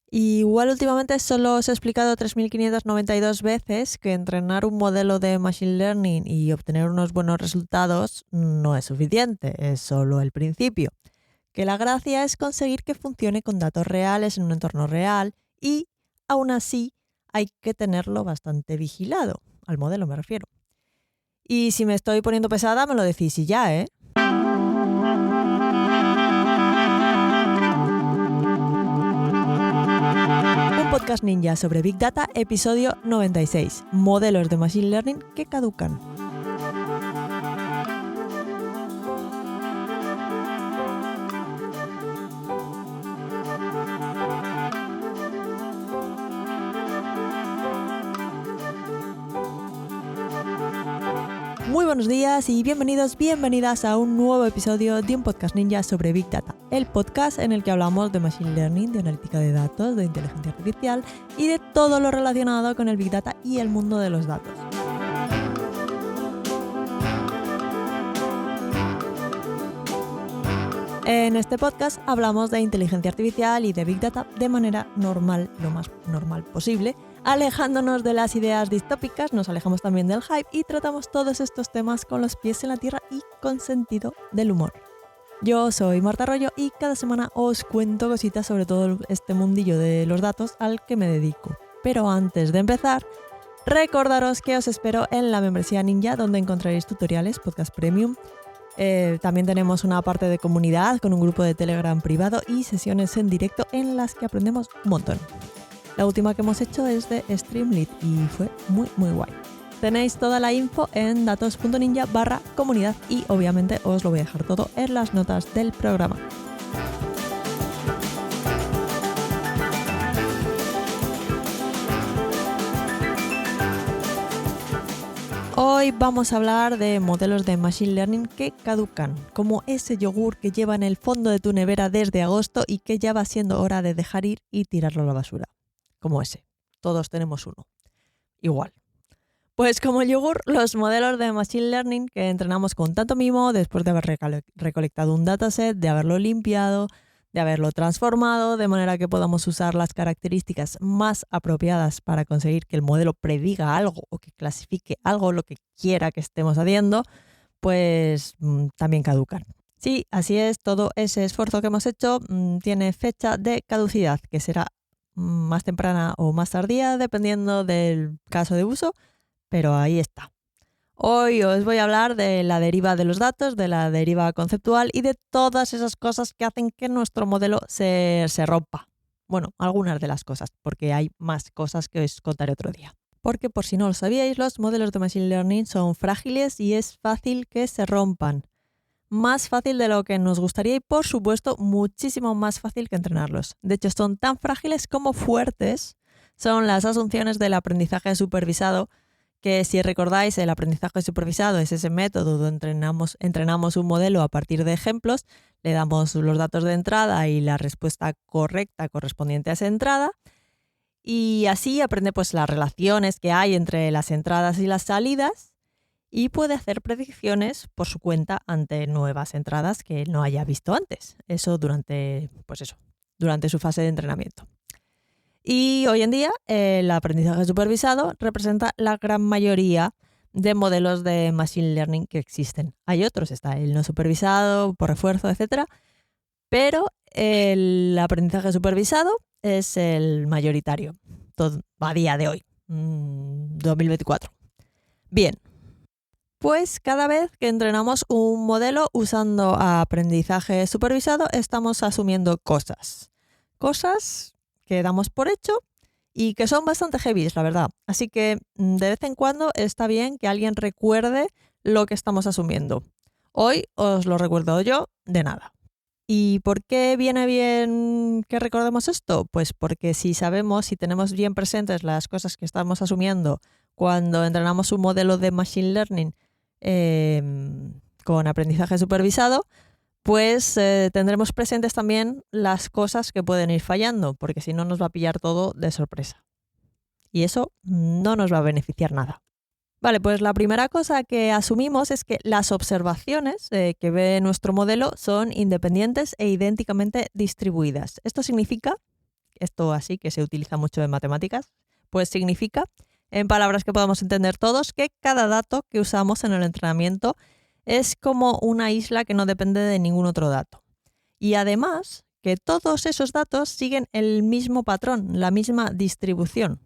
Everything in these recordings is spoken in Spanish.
Y igual últimamente solo os he explicado 3.592 veces que entrenar un modelo de Machine Learning y obtener unos buenos resultados no es suficiente, es solo el principio. Que la gracia es conseguir que funcione con datos reales en un entorno real y, aún así, hay que tenerlo bastante vigilado, al modelo me refiero. Y si me estoy poniendo pesada, me lo decís y ya, ¿eh? Un podcast ninja sobre Big Data, episodio 96. Modelos de Machine Learning que caducan. Muy buenos días y bienvenidas a un nuevo episodio de un podcast ninja sobre Big Data, el podcast en el que hablamos de Machine Learning, de analítica de datos, de inteligencia artificial y de todo lo relacionado con el Big Data y el mundo de los datos. En este podcast hablamos de inteligencia artificial y de Big Data de manera normal, lo más normal posible, alejándonos de las ideas distópicas, nos alejamos también del hype y tratamos todos estos temas con los pies en la tierra y con sentido del humor. Yo soy Marta Arroyo y cada semana os cuento cositas sobre todo este mundillo de los datos al que me dedico. Pero antes de empezar, recordaros que os espero en la membresía Ninja, donde encontraréis tutoriales, podcast premium. También tenemos una parte de comunidad con un grupo de Telegram privado y sesiones en directo en las que aprendemos un montón. La última que hemos hecho es de Streamlit y fue muy guay. Tenéis toda la info en datos.ninja/comunidad y obviamente os lo voy a dejar todo en las notas del programa. Hoy vamos a hablar de modelos de Machine Learning que caducan, como ese yogur que lleva en el fondo de tu nevera desde agosto y que ya va siendo hora de dejar ir y tirarlo a la basura. Como ese. Todos tenemos uno. Igual. Pues como el yogur, los modelos de Machine Learning que entrenamos con tanto mimo después de haber recolectado un dataset, de haberlo limpiado, de haberlo transformado, de manera que podamos usar las características más apropiadas para conseguir que el modelo prediga algo o que clasifique algo, lo que quiera que estemos haciendo, pues también caducan. Sí, así es, todo ese esfuerzo que hemos hecho tiene fecha de caducidad, que será más temprana o más tardía, dependiendo del caso de uso, pero ahí está. Hoy os voy a hablar de la deriva de los datos, de la deriva conceptual y de todas esas cosas que hacen que nuestro modelo se rompa. Bueno, algunas de las cosas, porque hay más cosas que os contaré otro día. Porque por si no lo sabíais, los modelos de Machine Learning son frágiles y es fácil que se rompan. Más fácil de lo que nos gustaría y, por supuesto, muchísimo más fácil que entrenarlos. De hecho, son tan frágiles como fuertes son las asunciones del aprendizaje supervisado, que si recordáis, el aprendizaje supervisado es ese método donde entrenamos un modelo a partir de ejemplos, le damos los datos de entrada y la respuesta correcta correspondiente a esa entrada, y así aprende pues las relaciones que hay entre las entradas y las salidas y puede hacer predicciones por su cuenta ante nuevas entradas que no haya visto antes. Eso durante su fase de entrenamiento. Y hoy en día el aprendizaje supervisado representa la gran mayoría de modelos de Machine Learning que existen. Hay otros, está el no supervisado, por refuerzo, etc. Pero el aprendizaje supervisado es el mayoritario a día de hoy, 2024. Bien, pues cada vez que entrenamos un modelo usando aprendizaje supervisado estamos asumiendo cosas que damos por hecho y que son bastante heavy, la verdad. Así que de vez en cuando está bien que alguien recuerde lo que estamos asumiendo. Hoy os lo recuerdo yo de nada. ¿Y por qué viene bien que recordemos esto? Pues porque si tenemos bien presentes las cosas que estamos asumiendo cuando entrenamos un modelo de Machine Learning con aprendizaje supervisado, pues tendremos presentes también las cosas que pueden ir fallando, porque si no nos va a pillar todo de sorpresa. Y eso no nos va a beneficiar nada. Vale, pues la primera cosa que asumimos es que las observaciones que ve nuestro modelo son independientes e idénticamente distribuidas. Esto significa esto así que se utiliza mucho en matemáticas, pues significa, en palabras que podamos entender todos, que cada dato que usamos en el entrenamiento es como una isla que no depende de ningún otro dato. Y además, que todos esos datos siguen el mismo patrón, la misma distribución.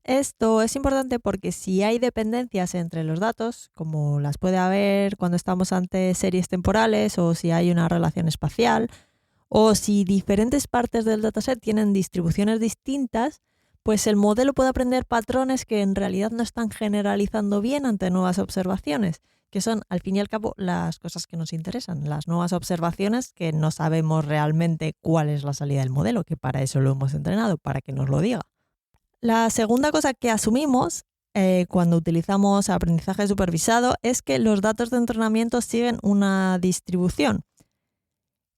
Esto es importante porque si hay dependencias entre los datos, como las puede haber cuando estamos ante series temporales o si hay una relación espacial, o si diferentes partes del dataset tienen distribuciones distintas, pues el modelo puede aprender patrones que en realidad no están generalizando bien ante nuevas observaciones, que son al fin y al cabo las cosas que nos interesan, las nuevas observaciones que no sabemos realmente cuál es la salida del modelo, que para eso lo hemos entrenado, para que nos lo diga. La segunda cosa que asumimos cuando utilizamos aprendizaje supervisado es que los datos de entrenamiento siguen una distribución.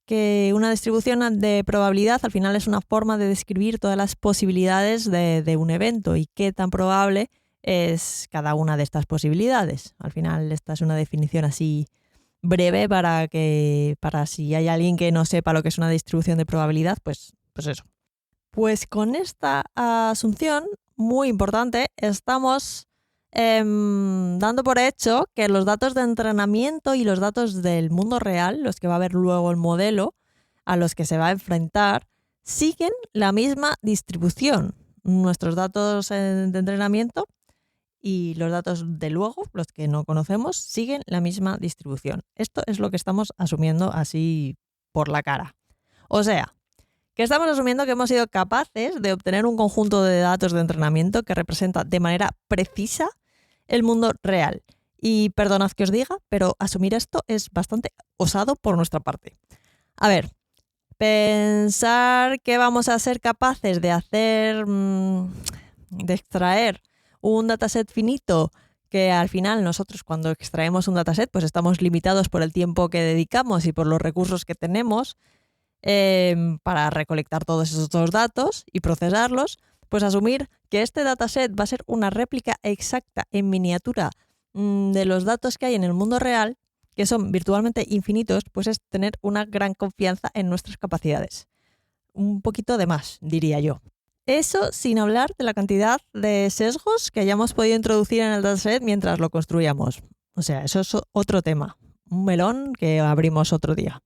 Que una distribución de probabilidad al final es una forma de describir todas las posibilidades de un evento y qué tan probable es cada una de estas posibilidades. Al final esta es una definición así breve para si hay alguien que no sepa lo que es una distribución de probabilidad, pues eso. Pues con esta asunción muy importante estamos dando por hecho que los datos de entrenamiento y los datos del mundo real, los que va a ver luego el modelo a los que se va a enfrentar, siguen la misma distribución. Nuestros datos de entrenamiento y los datos de luego, los que no conocemos, siguen la misma distribución. Esto es lo que estamos asumiendo así por la cara. O sea, que estamos asumiendo que hemos sido capaces de obtener un conjunto de datos de entrenamiento que representa de manera precisa el mundo real. Y perdonad que os diga, pero asumir esto es bastante osado por nuestra parte. A ver, pensar que vamos a ser capaces de hacer, de extraer un dataset finito, que al final nosotros cuando extraemos un dataset pues estamos limitados por el tiempo que dedicamos y por los recursos que tenemos, para recolectar todos esos datos y procesarlos, pues asumir que este dataset va a ser una réplica exacta en miniatura de los datos que hay en el mundo real, que son virtualmente infinitos, pues es tener una gran confianza en nuestras capacidades. Un poquito de más, diría yo. Eso sin hablar de la cantidad de sesgos que hayamos podido introducir en el dataset mientras lo construíamos. O sea, eso es otro tema, un melón que abrimos otro día.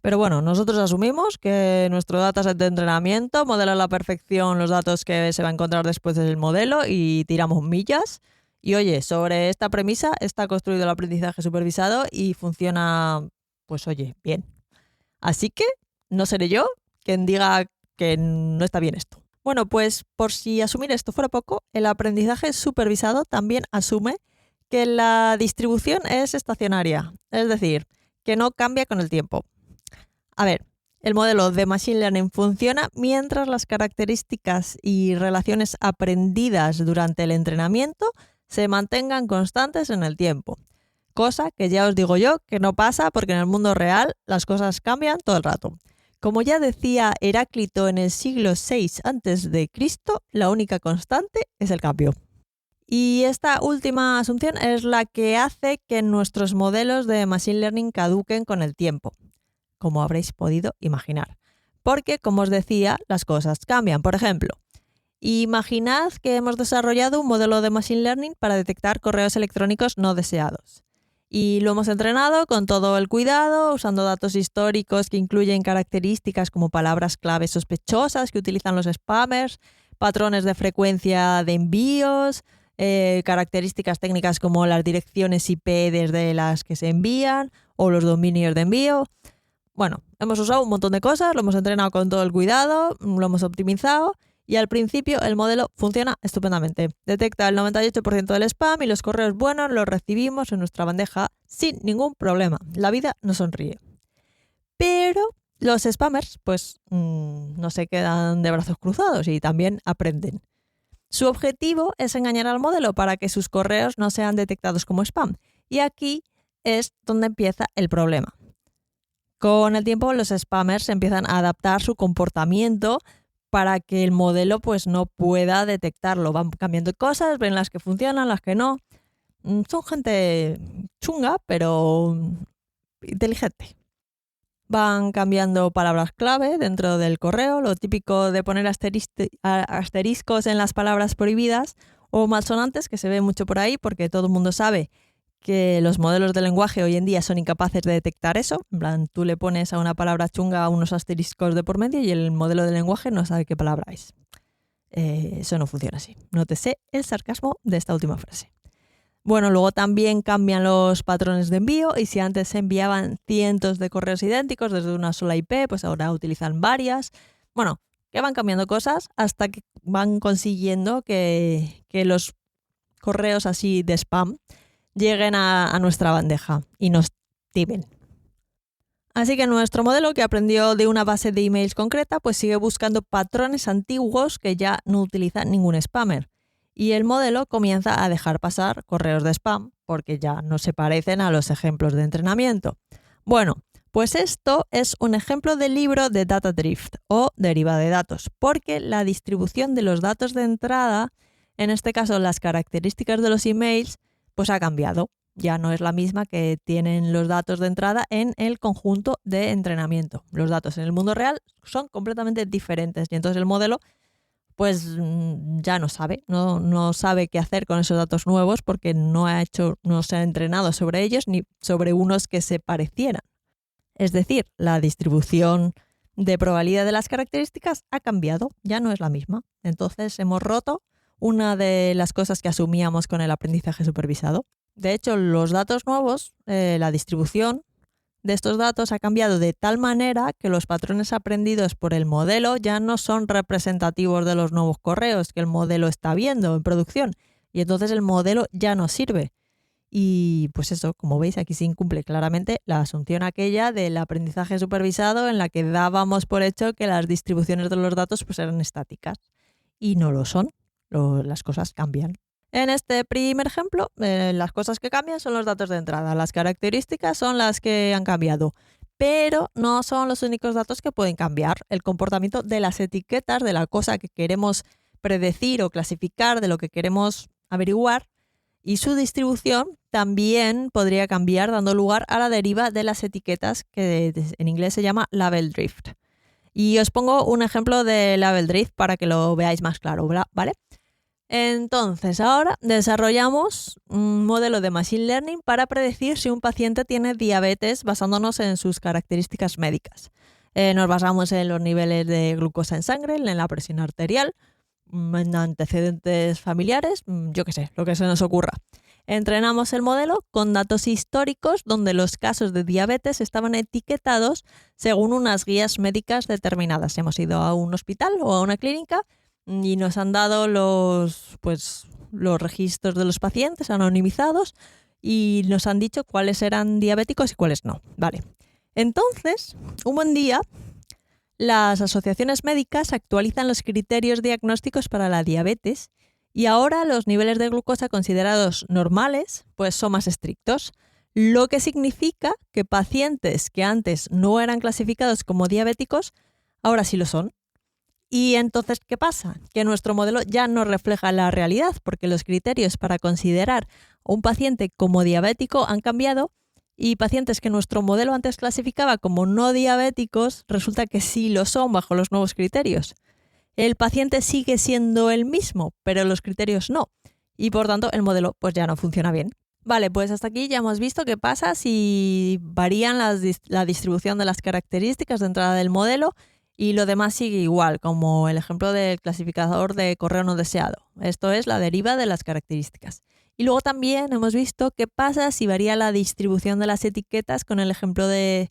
Pero bueno, nosotros asumimos que nuestro dataset de entrenamiento modela a la perfección los datos que se va a encontrar después del modelo y tiramos millas. Y oye, sobre esta premisa está construido el aprendizaje supervisado y funciona, pues oye, bien. Así que no seré yo quien diga que no está bien esto. Bueno, pues por si asumir esto fuera poco, el aprendizaje supervisado también asume que la distribución es estacionaria, es decir, que no cambia con el tiempo. A ver, el modelo de Machine Learning funciona mientras las características y relaciones aprendidas durante el entrenamiento se mantengan constantes en el tiempo. Cosa que ya os digo yo que no pasa porque en el mundo real las cosas cambian todo el rato. Como ya decía Heráclito en el siglo VI a.C., la única constante es el cambio. Y esta última asunción es la que hace que nuestros modelos de Machine Learning caduquen con el tiempo, como habréis podido imaginar. Porque, como os decía, las cosas cambian. Por ejemplo, imaginad que hemos desarrollado un modelo de Machine Learning para detectar correos electrónicos no deseados. Y lo hemos entrenado con todo el cuidado, usando datos históricos que incluyen características como palabras clave sospechosas que utilizan los spammers, patrones de frecuencia de envíos, características técnicas como las direcciones IP desde las que se envían o los dominios de envío. Bueno, hemos usado un montón de cosas, lo hemos entrenado con todo el cuidado, lo hemos optimizado y al principio el modelo funciona estupendamente. Detecta el 98% del spam y los correos buenos los recibimos en nuestra bandeja sin ningún problema. La vida nos sonríe. Pero los spammers pues no se quedan de brazos cruzados y también aprenden. Su objetivo es engañar al modelo para que sus correos no sean detectados como spam. Y aquí es donde empieza el problema. Con el tiempo los spammers empiezan a adaptar su comportamiento para que el modelo pues no pueda detectarlo. Van cambiando cosas, ven las que funcionan, las que no. Son gente chunga, pero inteligente. Van cambiando palabras clave dentro del correo, lo típico de poner asteriscos en las palabras prohibidas o malsonantes, que se ve mucho por ahí porque todo el mundo sabe que los modelos de lenguaje hoy en día son incapaces de detectar eso. En plan, tú le pones a una palabra chunga unos asteriscos de por medio y el modelo de lenguaje no sabe qué palabra es. Eso no funciona así. Nótese el sarcasmo de esta última frase. Bueno, luego también cambian los patrones de envío y si antes se enviaban cientos de correos idénticos desde una sola IP, pues ahora utilizan varias. Bueno, que van cambiando cosas hasta que van consiguiendo que los correos así de spam lleguen a nuestra bandeja y nos timen. Así que nuestro modelo, que aprendió de una base de emails concreta, pues sigue buscando patrones antiguos que ya no utilizan ningún spammer. Y el modelo comienza a dejar pasar correos de spam porque ya no se parecen a los ejemplos de entrenamiento. Bueno, pues esto es un ejemplo del libro de Data Drift o deriva de datos, porque la distribución de los datos de entrada, en este caso las características de los emails, pues ha cambiado. Ya no es la misma que tienen los datos de entrada en el conjunto de entrenamiento. Los datos en el mundo real son completamente diferentes y entonces el modelo pues ya no sabe qué hacer con esos datos nuevos porque no se ha entrenado sobre ellos ni sobre unos que se parecieran. Es decir, la distribución de probabilidad de las características ha cambiado, ya no es la misma. Entonces hemos roto una de las cosas que asumíamos con el aprendizaje supervisado. De hecho, los datos nuevos, la distribución de estos datos ha cambiado de tal manera que los patrones aprendidos por el modelo ya no son representativos de los nuevos correos que el modelo está viendo en producción y entonces el modelo ya no sirve. Y pues eso, como veis, aquí se incumple claramente la asunción aquella del aprendizaje supervisado en la que dábamos por hecho que las distribuciones de los datos pues eran estáticas y no lo son, las cosas cambian. En este primer ejemplo, las cosas que cambian son los datos de entrada. Las características son las que han cambiado, pero no son los únicos datos que pueden cambiar. El comportamiento de las etiquetas de la cosa que queremos predecir o clasificar, de lo que queremos averiguar, y su distribución también podría cambiar dando lugar a la deriva de las etiquetas, que en inglés se llama label drift. Y os pongo un ejemplo de label drift para que lo veáis más claro, ¿vale? Entonces, ahora desarrollamos un modelo de Machine Learning para predecir si un paciente tiene diabetes basándonos en sus características médicas. Nos basamos en los niveles de glucosa en sangre, en la presión arterial, en antecedentes familiares, yo qué sé, lo que se nos ocurra. Entrenamos el modelo con datos históricos donde los casos de diabetes estaban etiquetados según unas guías médicas determinadas. Hemos ido a un hospital o a una clínica y nos han dado los registros de los pacientes anonimizados y nos han dicho cuáles eran diabéticos y cuáles no. Vale. Entonces, un buen día, las asociaciones médicas actualizan los criterios diagnósticos para la diabetes y ahora los niveles de glucosa considerados normales pues son más estrictos, lo que significa que pacientes que antes no eran clasificados como diabéticos, ahora sí lo son. Y entonces, ¿qué pasa? Que nuestro modelo ya no refleja la realidad, porque los criterios para considerar a un paciente como diabético han cambiado y pacientes que nuestro modelo antes clasificaba como no diabéticos, resulta que sí lo son bajo los nuevos criterios. El paciente sigue siendo el mismo, pero los criterios no. Y por tanto, el modelo pues ya no funciona bien. Vale, pues hasta aquí ya hemos visto qué pasa si varían la distribución de las características de entrada del modelo. Y lo demás sigue igual, como el ejemplo del clasificador de correo no deseado. Esto es la deriva de las características. Y luego también hemos visto qué pasa si varía la distribución de las etiquetas con el ejemplo del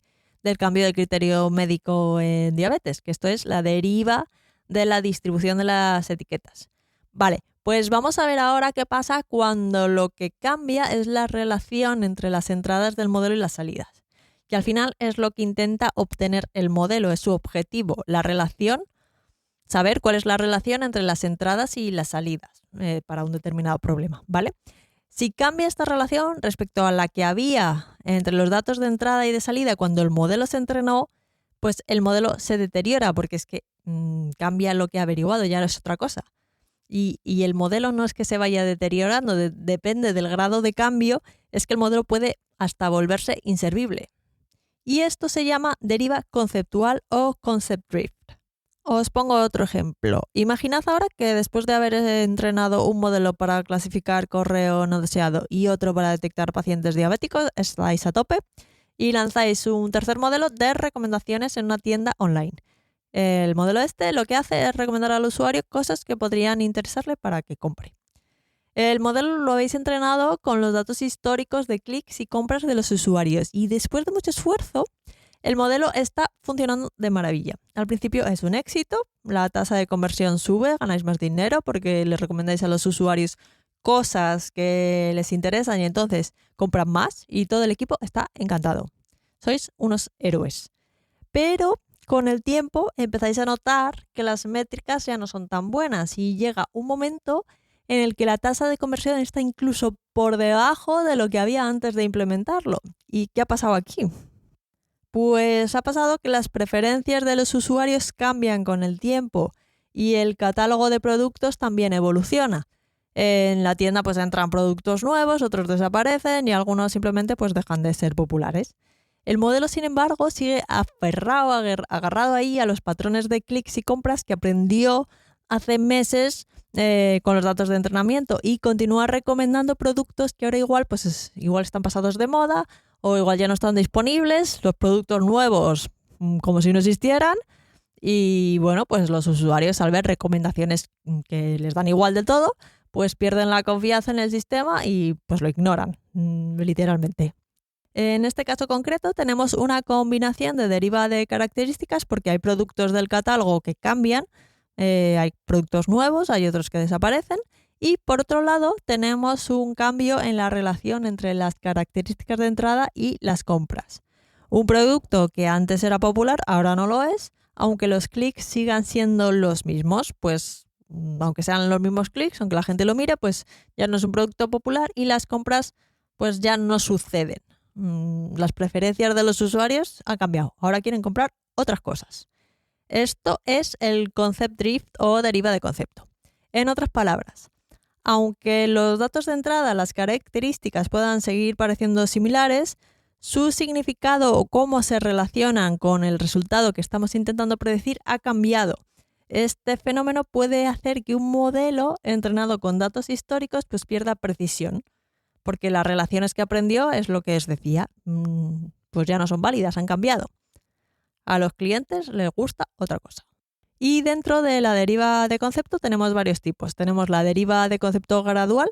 cambio de criterio médico en diabetes, que esto es la deriva de la distribución de las etiquetas. Vale, pues vamos a ver ahora qué pasa cuando lo que cambia es la relación entre las entradas del modelo y las salidas, que al final es lo que intenta obtener el modelo, es su objetivo, la relación, saber cuál es la relación entre las entradas y las salidas para un determinado problema, ¿vale? Si cambia esta relación respecto a la que había entre los datos de entrada y de salida cuando el modelo se entrenó, pues el modelo se deteriora porque es que cambia lo que ha averiguado, ya no es otra cosa. Y el modelo no es que se vaya deteriorando, depende del grado de cambio, es que el modelo puede hasta volverse inservible. Y esto se llama deriva conceptual o concept drift. Os pongo otro ejemplo. Imaginad ahora que después de haber entrenado un modelo para clasificar correo no deseado y otro para detectar pacientes diabéticos, estáis a tope y lanzáis un tercer modelo de recomendaciones en una tienda online. El modelo este lo que hace es recomendar al usuario cosas que podrían interesarle para que compre. El modelo lo habéis entrenado con los datos históricos de clics y compras de los usuarios y después de mucho esfuerzo, el modelo está funcionando de maravilla. Al principio es un éxito, la tasa de conversión sube, ganáis más dinero porque le recomendáis a los usuarios cosas que les interesan y entonces compran más y todo el equipo está encantado. Sois unos héroes. Pero con el tiempo empezáis a notar que las métricas ya no son tan buenas y llega un momento en el que la tasa de conversión está incluso por debajo de lo que había antes de implementarlo. ¿Y qué ha pasado aquí? Pues ha pasado que las preferencias de los usuarios cambian con el tiempo y el catálogo de productos también evoluciona. En la tienda pues entran productos nuevos, otros desaparecen y algunos simplemente pues dejan de ser populares. El modelo, sin embargo, sigue aferrado, agarrado ahí a los patrones de clics y compras que aprendió hace meses con los datos de entrenamiento y continúa recomendando productos que ahora igual están pasados de moda o igual ya no están disponibles, los productos nuevos como si no existieran y bueno, pues los usuarios al ver recomendaciones que les dan igual del todo, pues pierden la confianza en el sistema y pues lo ignoran, literalmente. En este caso concreto tenemos una combinación de deriva de características porque hay productos del catálogo que cambian, hay productos nuevos, hay otros que desaparecen y por otro lado tenemos un cambio en la relación entre las características de entrada y las compras. Un producto que antes era popular ahora no lo es, aunque los clics sigan siendo los mismos, pues aunque sean los mismos clics, aunque la gente lo mire, pues ya no es un producto popular y las compras pues ya no suceden. Las preferencias de los usuarios han cambiado, ahora quieren comprar otras cosas. Esto es el concept drift o deriva de concepto. En otras palabras, aunque los datos de entrada, las características puedan seguir pareciendo similares, su significado o cómo se relacionan con el resultado que estamos intentando predecir ha cambiado. Este fenómeno puede hacer que un modelo entrenado con datos históricos pues pierda precisión, porque las relaciones que aprendió es lo que os decía, pues ya no son válidas, han cambiado. A los clientes les gusta otra cosa. Y dentro de la deriva de concepto tenemos varios tipos. Tenemos la deriva de concepto gradual,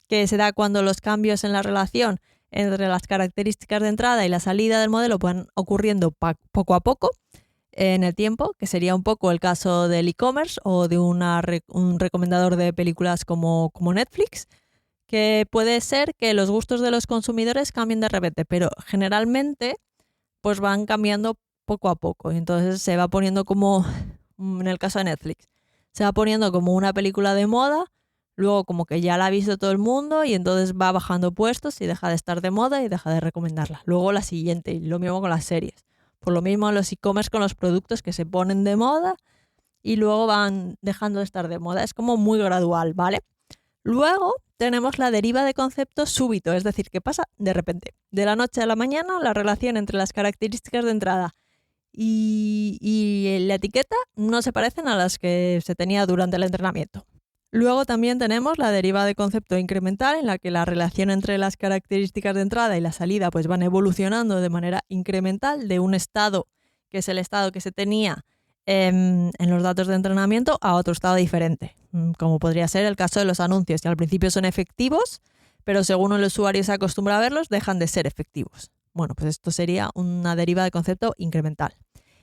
que se da cuando los cambios en la relación entre las características de entrada y la salida del modelo van ocurriendo poco a poco en el tiempo, que sería un poco el caso del e-commerce o de un recomendador de películas como Netflix, que puede ser que los gustos de los consumidores cambien de repente, pero generalmente pues van cambiando poco a poco. Entonces se va poniendo como, en el caso de Netflix, se va poniendo como una película de moda, luego como que ya la ha visto todo el mundo y entonces va bajando puestos y deja de estar de moda y deja de recomendarla. Luego la siguiente, y lo mismo con las series. Por lo mismo los e-commerce con los productos que se ponen de moda y luego van dejando de estar de moda. Es como muy gradual, ¿vale? Luego tenemos la deriva de concepto súbito, es decir, que pasa de repente. De la noche a la mañana, la relación entre las características de entrada y la etiqueta no se parecen a las que se tenía durante el entrenamiento. Luego también tenemos la deriva de concepto incremental, en la que la relación entre las características de entrada y la salida pues van evolucionando de manera incremental de un estado, que es el estado que se tenía en los datos de entrenamiento, a otro estado diferente, como podría ser el caso de los anuncios, que al principio son efectivos, pero según el usuario se acostumbra a verlos, dejan de ser efectivos. Bueno, pues esto sería una deriva de concepto incremental.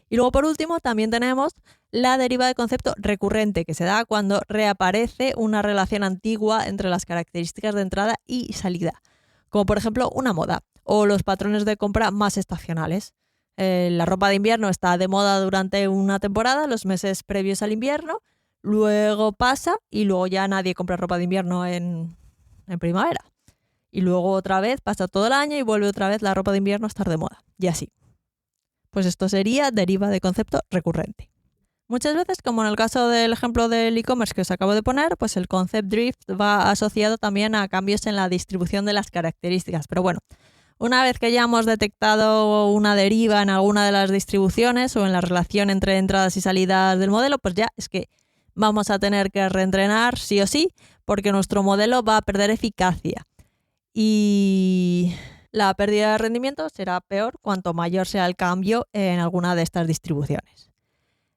Y luego, por último, también tenemos la deriva de concepto recurrente, que se da cuando reaparece una relación antigua entre las características de entrada y salida, como por ejemplo una moda o los patrones de compra más estacionales. La ropa de invierno está de moda durante una temporada, los meses previos al invierno, luego pasa y luego ya nadie compra ropa de invierno en primavera. Y luego otra vez pasa todo el año y vuelve otra vez la ropa de invierno a estar de moda. Y así. Pues esto sería deriva de concepto recurrente. Muchas veces, como en el caso del ejemplo del e-commerce que os acabo de poner, pues el concept drift va asociado también a cambios en la distribución de las características. Pero bueno, Una vez que ya hemos detectado una deriva en alguna de las distribuciones o en la relación entre entradas y salidas del modelo, pues ya es que vamos a tener que reentrenar sí o sí, porque nuestro modelo va a perder eficacia. Y la pérdida de rendimiento será peor cuanto mayor sea el cambio en alguna de estas distribuciones.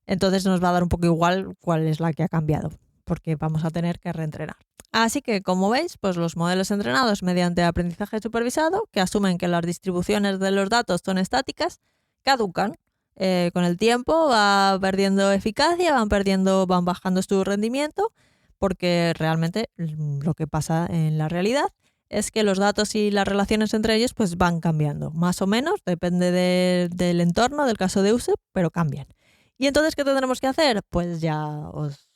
Entonces nos va a dar un poco igual cuál es la que ha cambiado, porque vamos a tener que reentrenar. Así que, como veis, pues los modelos entrenados mediante aprendizaje supervisado, que asumen que las distribuciones de los datos son estáticas, caducan. Con el tiempo va perdiendo eficacia, van bajando su rendimiento, porque realmente lo que pasa en la realidad es que los datos y las relaciones entre ellos pues van cambiando, más o menos, depende del entorno, del caso de uso, pero cambian. ¿Y entonces qué tendremos que hacer? Pues ya os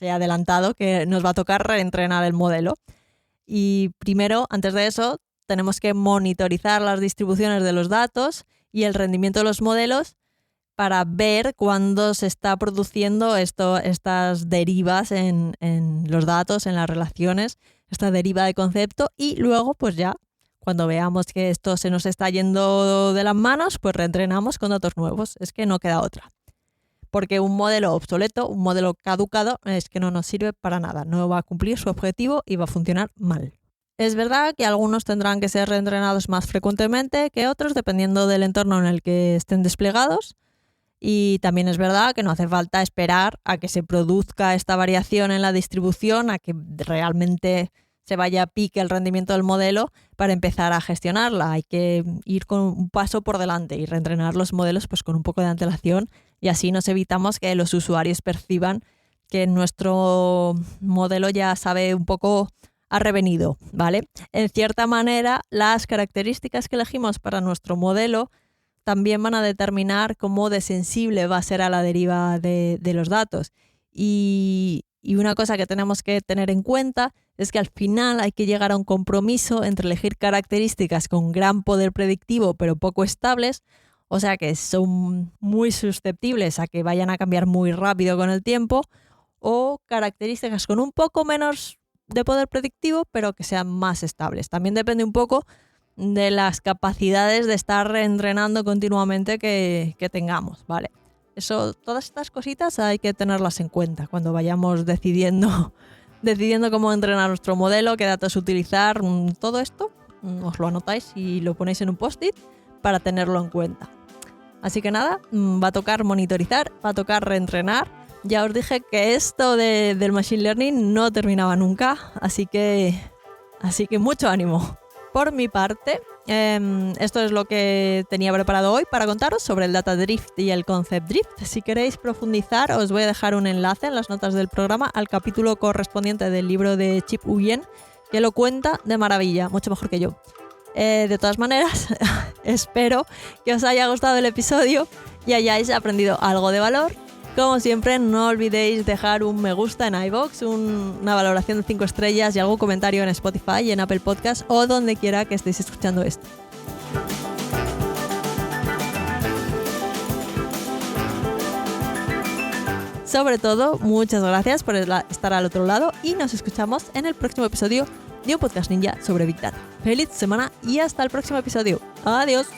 he adelantado que nos va a tocar reentrenar el modelo. Y primero, antes de eso, tenemos que monitorizar las distribuciones de los datos y el rendimiento de los modelos para ver cuándo se está produciendo estas derivas en los datos, en las relaciones, esta deriva de concepto, y luego pues ya cuando veamos que esto se nos está yendo de las manos, pues reentrenamos con datos nuevos. Es que no queda otra. Porque un modelo obsoleto, un modelo caducado, es que no nos sirve para nada. No va a cumplir su objetivo y va a funcionar mal. Es verdad que algunos tendrán que ser reentrenados más frecuentemente que otros, dependiendo del entorno en el que estén desplegados. Y también es verdad que no hace falta esperar a que se produzca esta variación en la distribución, a que realmente se vaya a pique el rendimiento del modelo para empezar a gestionarla. Hay que ir con un paso por delante y reentrenar los modelos pues con un poco de antelación, y así nos evitamos que los usuarios perciban que nuestro modelo ya sabe un poco ha revenido, ¿vale? En cierta manera, las características que elegimos para nuestro modelo también van a determinar cómo de sensible va a ser a la deriva de los datos. Y una cosa que tenemos que tener en cuenta es que al final hay que llegar a un compromiso entre elegir características con gran poder predictivo pero poco estables, o sea que son muy susceptibles a que vayan a cambiar muy rápido con el tiempo, o características con un poco menos de poder predictivo pero que sean más estables. También depende un poco de las capacidades de estar reentrenando continuamente que tengamos, ¿vale? Todas estas cositas hay que tenerlas en cuenta cuando vayamos decidiendo cómo entrenar nuestro modelo, qué datos utilizar, todo esto os lo anotáis y lo ponéis en un post-it para tenerlo en cuenta. Así que nada, va a tocar monitorizar, va a tocar reentrenar. Ya os dije que esto del Machine Learning no terminaba nunca, así que mucho ánimo. Por mi parte, esto es lo que tenía preparado hoy para contaros sobre el Data Drift y el Concept Drift. Si queréis profundizar, os voy a dejar un enlace en las notas del programa al capítulo correspondiente del libro de Chip Huyen, que lo cuenta de maravilla, mucho mejor que yo. De todas maneras, espero que os haya gustado el episodio y hayáis aprendido algo de valor. Como siempre, no olvidéis dejar un me gusta en iVoox, una valoración de 5 estrellas y algún comentario en Spotify y en Apple Podcast o donde quiera que estéis escuchando esto. Sobre todo, muchas gracias por estar al otro lado y nos escuchamos en el próximo episodio de un podcast ninja sobre Big Data. Feliz semana y hasta el próximo episodio. Adiós.